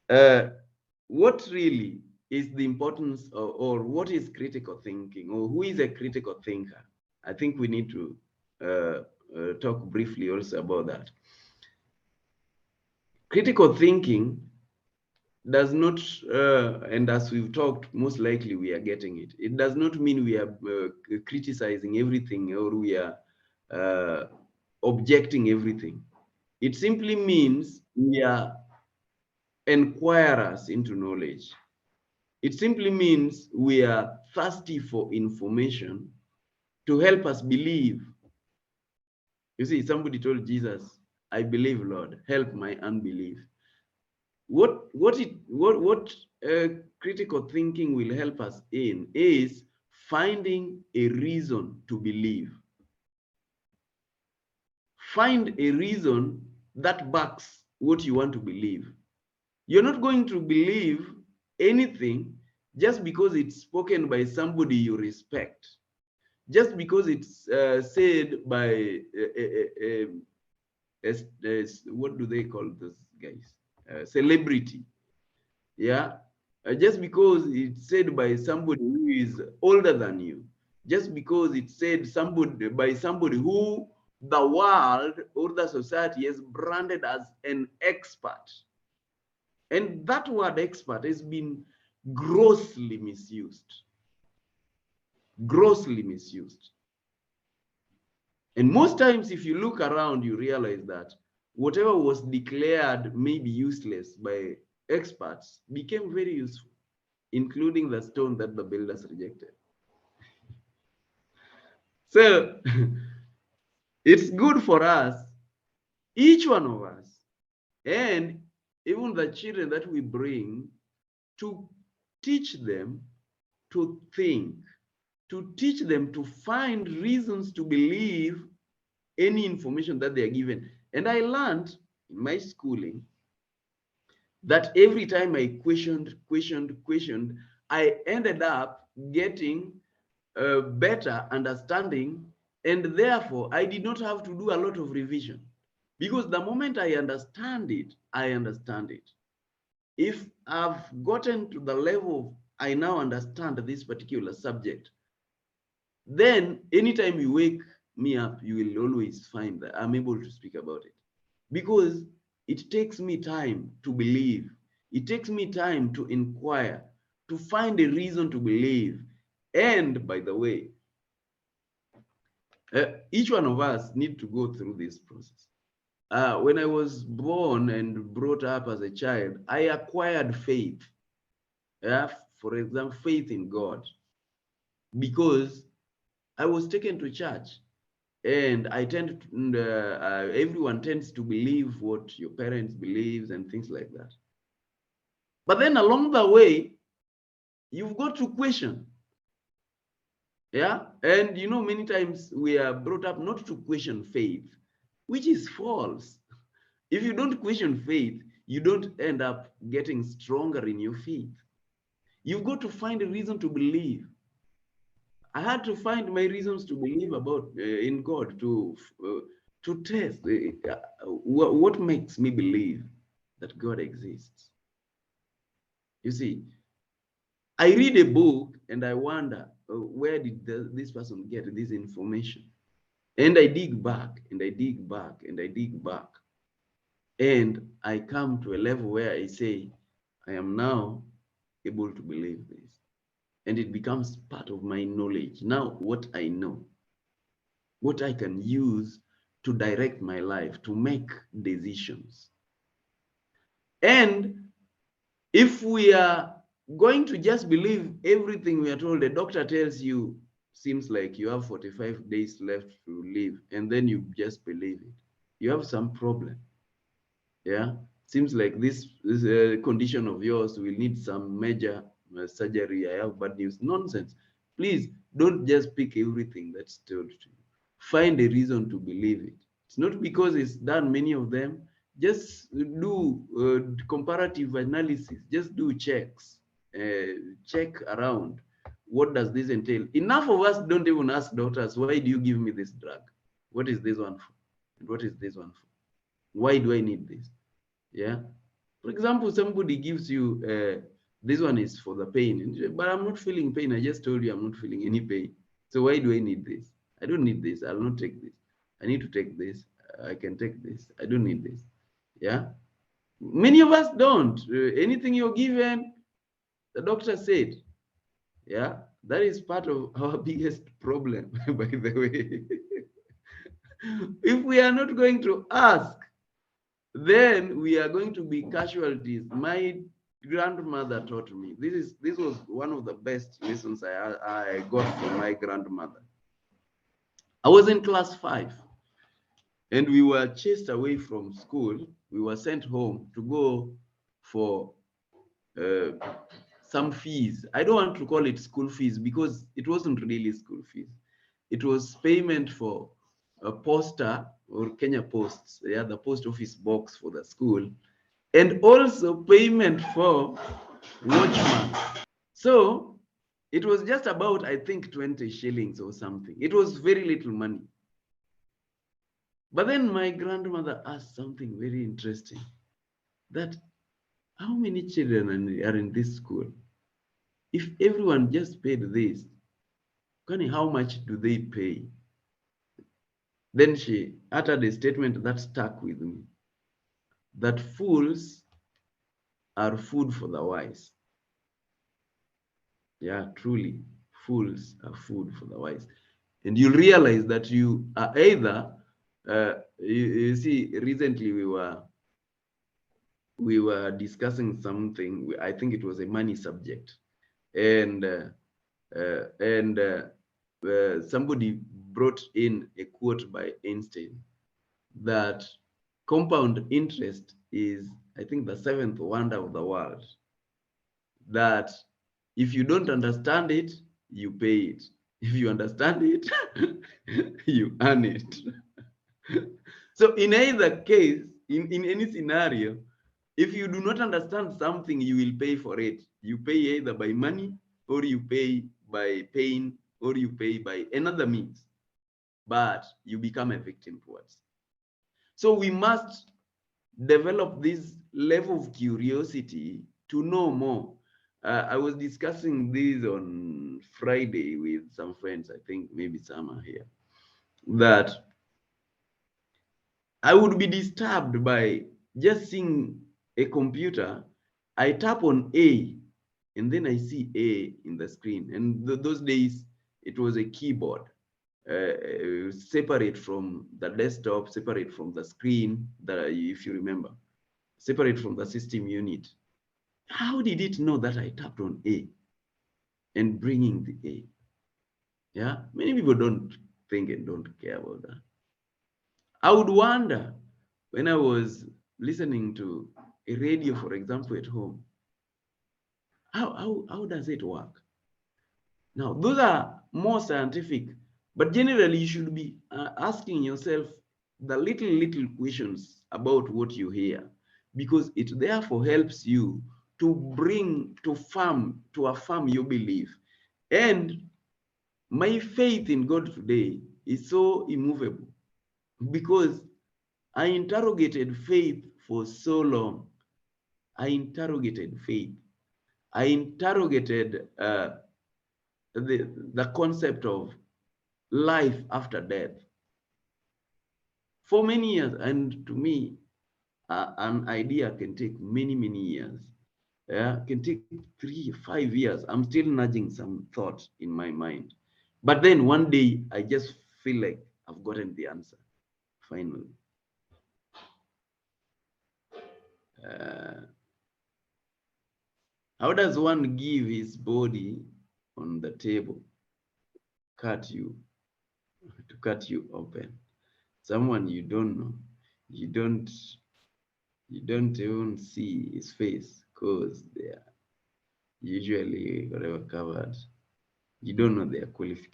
What really is the importance or what is critical thinking, or who is a critical thinker? I think we need to talk briefly also about that. Critical thinking does not, and as we've talked, most likely we are getting it. It does not mean we are criticizing everything or we are uh, objecting everything. It simply means we are inquirers into knowledge. It simply means we are thirsty for information to help us believe. You see, somebody told Jesus, I believe, Lord, help my unbelief. What critical thinking will help us in is finding a reason to believe. Find a reason that backs what you want to believe. You're not going to believe anything just because it's spoken by somebody you respect, just because it's said by what do they call those guys? Celebrity. Yeah. Just because it's said by somebody who is older than you, just because it's said somebody by somebody who the world or the society has branded as an expert. And that word expert has been grossly misused. Grossly misused. And most times, if you look around, you realize that whatever was declared maybe useless by experts became very useful, including the stone that the builders rejected. So it's good for us, each one of us, and even the children that we bring, to teach them to think, to teach them to find reasons to believe any information that they are given. And I learned in my schooling that every time I questioned, I ended up getting a better understanding, and therefore I did not have to do a lot of revision, because the moment I understand it, I understand it. If I've gotten to the level of I now understand this particular subject, then anytime you wake me up, you will always find that I'm able to speak about it, because it takes me time to believe. It takes me time to inquire, to find a reason to believe. And by the way, each one of us need to go through this process. When I was born and brought up as a child, I acquired faith. Yeah, for example, faith in God, because I was taken to church, and everyone tends to believe what your parents believe and things like that. But then along the way, you've got to question. Yeah. And you know, many times we are brought up not to question faith, which is false. If you don't question faith, you don't end up getting stronger in your faith. You've got to find a reason to believe. I had to find my reasons to believe about in God, to test what makes me believe that God exists. You see, I read a book and I wonder, where did this person get this information? And I dig back and I dig back and I dig back. And I come to a level where I say, I am now able to believe this. And it becomes part of my knowledge. Now, what I know, what I can use to direct my life, to make decisions. And if we are going to just believe everything we are told, the doctor tells you, seems like you have 45 days left to live, and then you just believe it, you have some problem. Yeah, seems like this condition of yours will need some major surgery. I have bad news. Nonsense. Please don't just pick everything that's told to you. Find a reason to believe it. It's not because it's done, many of them. Just do comparative analysis. Just do checks. Check around. What does this entail? Enough of us don't even ask doctors, why do you give me this drug? What is this one for? And what is this one for? Why do I need this? Yeah. For example, somebody gives you, this one is for the pain, but I'm not feeling pain. I just told you I'm not feeling any pain. So why do I need this? I don't need this. I'll not take this. I need to take this. I can take this. I don't need this. Yeah. Many of us don't. Anything you're given, the doctor said. Yeah. That is part of our biggest problem, by the way. If we are not going to ask, then we are going to be casualties. My grandmother taught me. This was one of the best lessons I got from my grandmother. I was in class 5, and we were chased away from school. We were sent home to go for some fees. I don't want to call it school fees because it wasn't really school fees. It was payment for a poster or Kenya Posts, yeah, the post office box for the school, and also payment for watchman. So it was just about, I think, 20 shillings or something. It was very little money. But then my grandmother asked something very interesting, that how many children are in this school? If everyone just paid this, how much do they pay? Then she uttered a statement that stuck with me, that fools are food for the wise. Yeah, truly, fools are food for the wise. And you realize that you are either, you see, recently we were discussing something. I think it was a money subject, and somebody brought in a quote by Einstein that compound interest is, I think, the seventh wonder of the world. That if you don't understand it, you pay it. If you understand it, you earn it. So in either case, in any scenario, if you do not understand something, you will pay for it. You pay either by money, or you pay by pain, or you pay by another means, but you become a victim towards. So we must develop this level of curiosity to know more. I was discussing this on Friday with some friends, I think maybe some are here, that I would be disturbed by just seeing a computer. I tap on A, and then I see A in the screen. And those days, it was a keyboard, separate from the desktop, separate from the screen, that, if you remember, separate from the system unit. How did it know that I tapped on A and bringing the A? Yeah, many people don't think and don't care about that. I would wonder, when I was listening to a radio, for example, at home, how does it work? Now, those are more scientific, but generally you should be asking yourself the little questions about what you hear, because it therefore helps you to affirm your belief. And my faith in God today is so immovable, because I interrogated faith for so long. I interrogated faith. I interrogated the concept of life after death for many years. And to me, an idea can take many years. Yeah, can take 3, 5 years. I'm still nudging some thought in my mind. But then one day, I just feel like I've gotten the answer, finally. How does one give his body on the table, to cut you open? Someone you don't know, you don't even see his face, because they are usually whatever covered. You don't know their qualifications.